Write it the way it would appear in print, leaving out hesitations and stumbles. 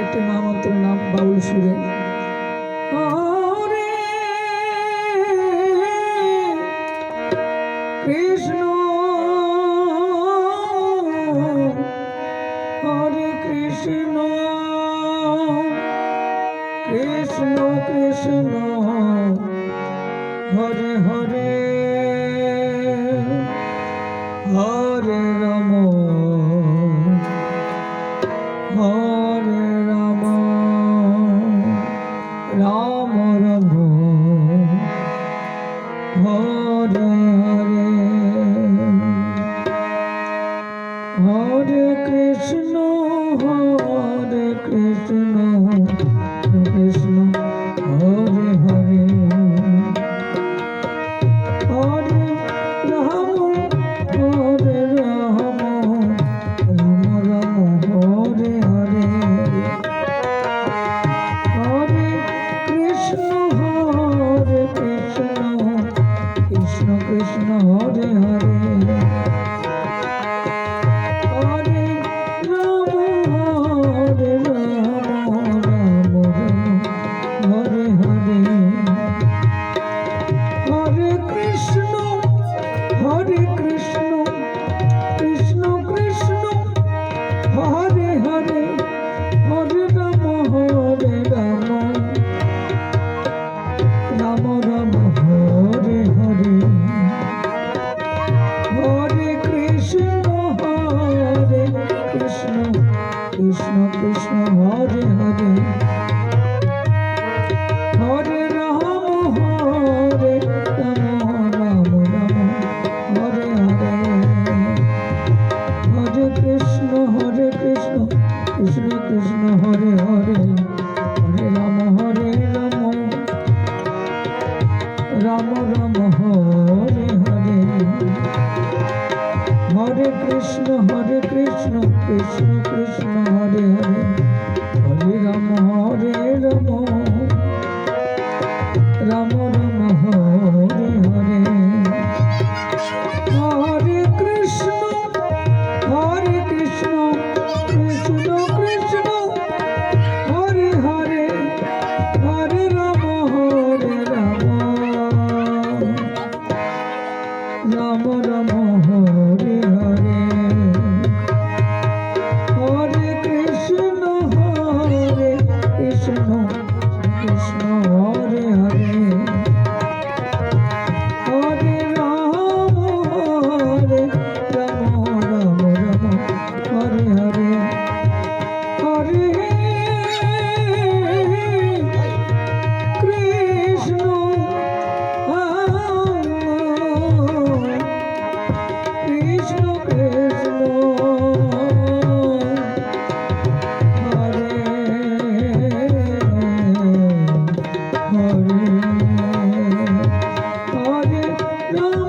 একটি মহামন্ত্রের নাম বাউল সুরে। হরে কৃষ্ণ হরে কৃষ্ণ কৃষ্ণ কৃষ্ণ হরে হরে হরে রাম হরে রাম রাম রাম হরে হরে হরে কৃষ্ণ কৃষ্ণ হরে হরে হরে রাম রাম রাম হরে হরে হরে কৃষ্ণ কৃষ্ণ কৃষ্ণ হরে হরে হরে রাম রাম হরে হরে হরে কৃষ্ণ কৃষ্ণ কৃষ্ণ হরে হরে হরে রাম রাম রাম হরে হরে হরে কৃষ্ণ কৃষ্ণ কৃষ্ণ হরে হরে হরে রাম রাম হরে হরে হরে কৃষ্ণ কৃষ্ণ হরে হরে হরে রাম রাম হরে হরে হরে কৃষ্ণ কৃষ্ণ কৃষ্ণ হরে হরে হরে রাম রাম হরে হরে হরে কৃষ্ণ কৃষ্ণ কৃষ্ণ হরে হরে হরে রাম রাম হরে হরে হরে কৃষ্ণ কৃষ্ণ হরে হরে হরে রাম রাম হরে হরে হরে কৃষ্ণ কৃষ্ণ হরে হরে হরে রাম